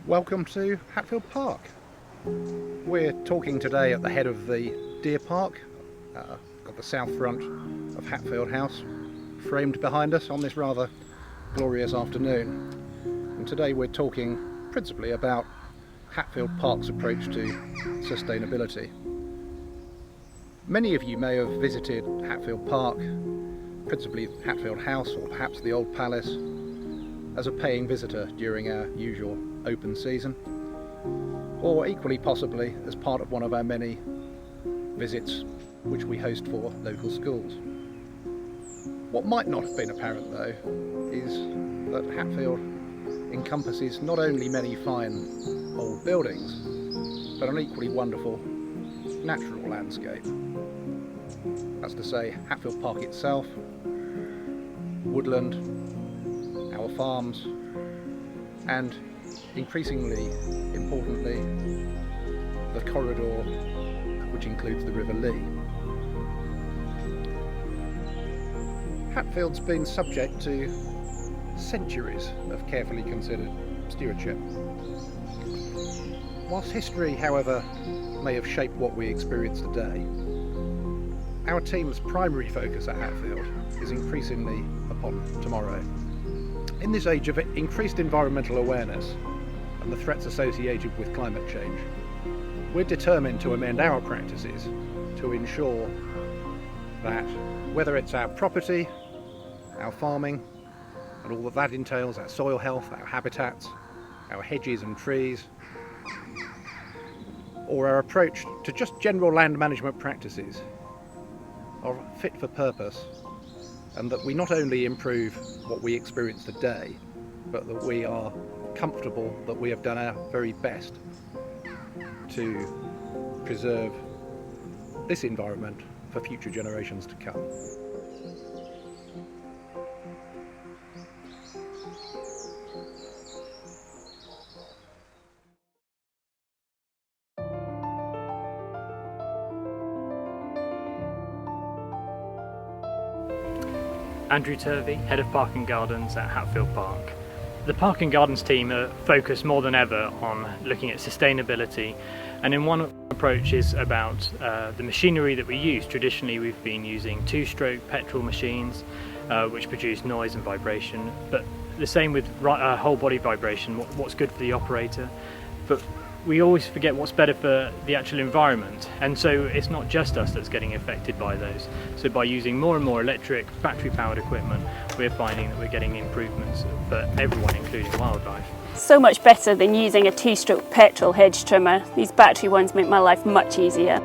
Welcome to Hatfield Park. We're talking today at the head of the deer park, got the south front of Hatfield House framed behind us on this rather glorious afternoon. And today we're talking principally about Hatfield Park's approach to sustainability. Many of you may have visited Hatfield Park, principally Hatfield House or perhaps the Old Palace, as a paying visitor during our usual open season, or equally possibly as part of one of our many visits which we host for local schools. What might not have been apparent though is that Hatfield encompasses not only many fine old buildings, but an equally wonderful natural landscape. That's to say, Hatfield Park itself, woodland, our farms, and increasingly importantly the corridor which includes the River Lee. Hatfield's been subject to centuries of carefully considered stewardship. Whilst history, however, may have shaped what we experience today, our team's primary focus at Hatfield is increasingly upon tomorrow. In this age of increased environmental awareness and the threats associated with climate change, we're determined to amend our practices to ensure that, whether it's our property, our farming, and all that entails, our soil health, our habitats, our hedges and trees, or our approach to just general land management practices, are fit for purpose, and that we not only improve what we experience today, but that we are comfortable that we have done our very best to preserve this environment for future generations to come. Andrew Turvey, Head of Park and Gardens at Hatfield Park. The Park and Gardens team are focused more than ever on looking at sustainability, and in one approach is about the machinery that we use. Traditionally we've been using two-stroke petrol machines which produce noise and vibration, but the same with whole body vibration, what's good for the operator, but we always forget what's better for the actual environment, and so it's not just us that's getting affected by those. So by using more and more electric, battery-powered equipment, we're finding that we're getting improvements for everyone, including wildlife. So much better than using a two-stroke petrol hedge trimmer. These battery ones make my life much easier.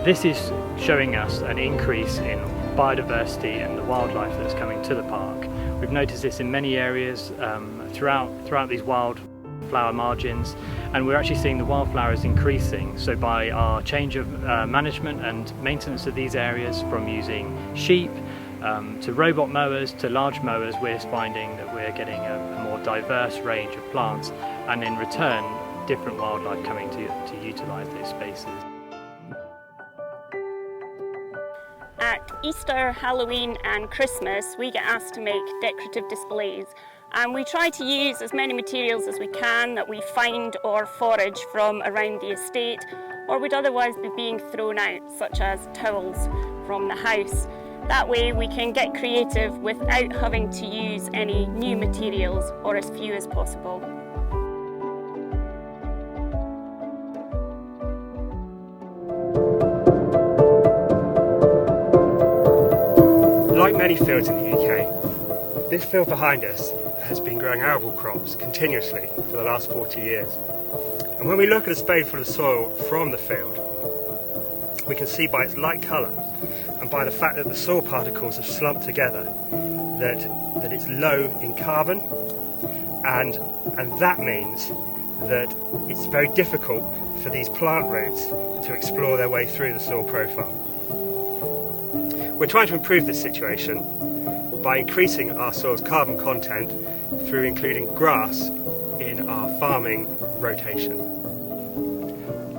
This is showing us an increase in biodiversity and the wildlife that's coming to the park. We've noticed this in many areas throughout these wildflower margins, and we're actually seeing the wildflowers increasing. So by our change of management and maintenance of these areas, from using sheep to robot mowers to large mowers, we're finding that we're getting a more diverse range of plants, and in return different wildlife coming to utilise those spaces. At Easter, Halloween and Christmas, we get asked to make decorative displays, and we try to use as many materials as we can that we find or forage from around the estate or would otherwise be being thrown out, such as towels from the house. That way we can get creative without having to use any new materials, or as few as possible. Like many fields in the UK, this field behind us has been growing arable crops continuously for the last 40 years. And when we look at a spadeful of soil from the field, we can see by its light colour and by the fact that the soil particles have slumped together that it's low in carbon, and that means that it's very difficult for these plant roots to explore their way through the soil profile. We're trying to improve this situation by increasing our soil's carbon content through including grass in our farming rotation.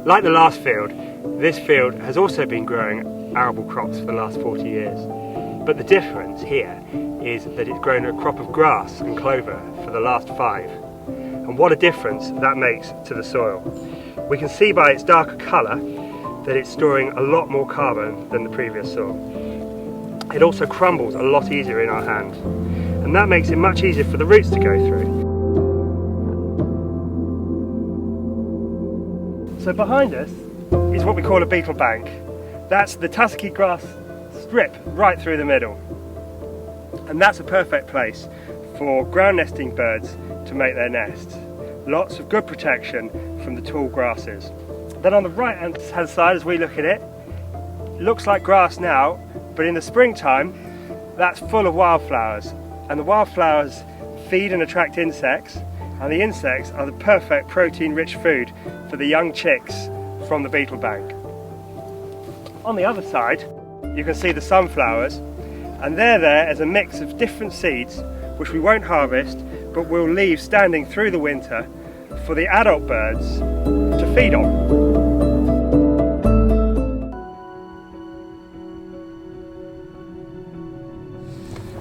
Like the last field, this field has also been growing arable crops for the last 40 years. But the difference here is that it's grown a crop of grass and clover for the last 5. And what a difference that makes to the soil. We can see by its darker colour that it's storing a lot more carbon than the previous soil. It also crumbles a lot easier in our hand, and that makes it much easier for the roots to go through. So behind us is what we call a beetle bank. That's the tussocky grass strip right through the middle. And that's a perfect place for ground nesting birds to make their nests. Lots of good protection from the tall grasses. Then on the right hand side, as we look at it, it looks like grass now, but in the springtime that's full of wildflowers, and the wildflowers feed and attract insects, and the insects are the perfect protein-rich food for the young chicks from the beetle bank. On the other side you can see the sunflowers, and they're there as a mix of different seeds which we won't harvest but we'll leave standing through the winter for the adult birds to feed on.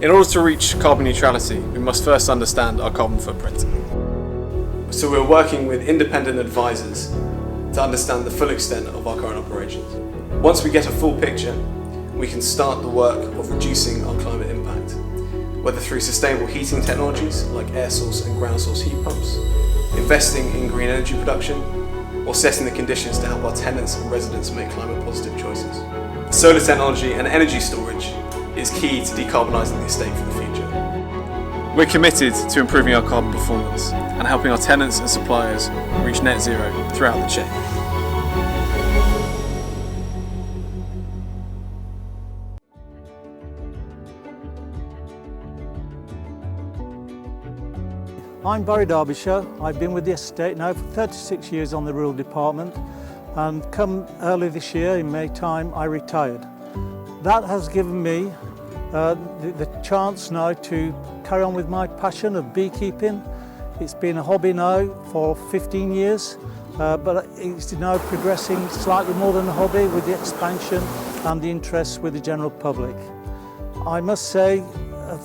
In order to reach carbon neutrality, we must first understand our carbon footprint. So we're working with independent advisors to understand the full extent of our current operations. Once we get a full picture, we can start the work of reducing our climate impact, whether through sustainable heating technologies like air source and ground source heat pumps, investing in green energy production, or setting the conditions to help our tenants and residents make climate positive choices. Solar technology and energy storage is key to decarbonising the estate for the future. We're committed to improving our carbon performance and helping our tenants and suppliers reach net zero throughout the chain. I'm Barry Derbyshire. I've been with the estate now for 36 years on the rural department, and come early this year in May time I retired. That has given me the chance now to carry on with my passion of beekeeping. It's been a hobby now for 15 years, but it's now progressing slightly more than a hobby with the expansion and the interest with the general public. I must say,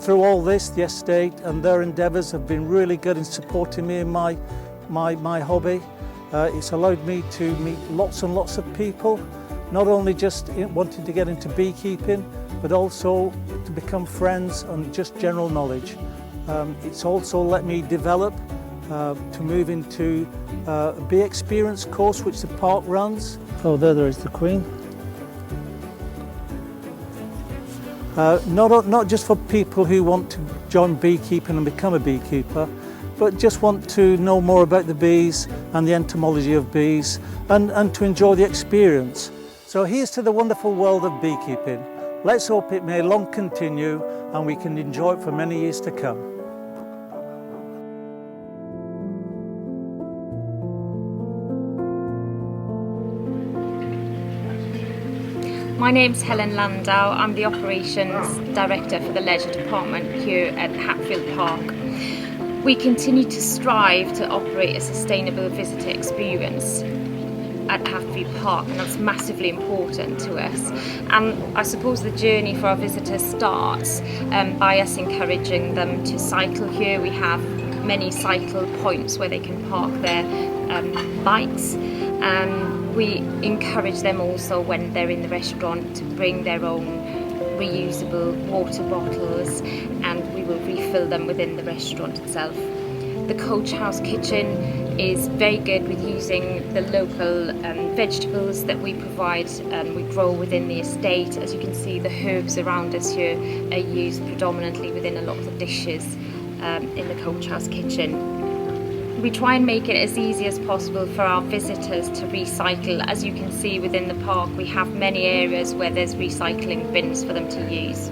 through all this, the estate and their endeavours have been really good in supporting me in my hobby. It's allowed me to meet lots and lots of people, not only just wanting to get into beekeeping, but also to become friends and just general knowledge. It's also let me develop to move into a bee experience course which the park runs. Oh, there is the Queen. Not just for people who want to join beekeeping and become a beekeeper, but just want to know more about the bees and the entomology of bees and to enjoy the experience. So here's to the wonderful world of beekeeping. Let's hope it may long continue and we can enjoy it for many years to come. My name's Helen Landau. I'm the Operations Director for the Leisure Department here at Hatfield Park. We continue to strive to operate a sustainable visitor experience at Hatfield Park, and that's massively important to us. And I suppose the journey for our visitors starts by us encouraging them to cycle here. We have many cycle points where they can park their bikes, and we encourage them also when they're in the restaurant to bring their own reusable water bottles, and we will refill them within the restaurant itself. The coach house kitchen is very good with using the local vegetables that we provide and we grow within the estate. As you can see, the herbs around us here are used predominantly within a lot of the dishes in the coach house kitchen. We try and make it as easy as possible for our visitors to recycle. As you can see within the park, we have many areas where there's recycling bins for them to use.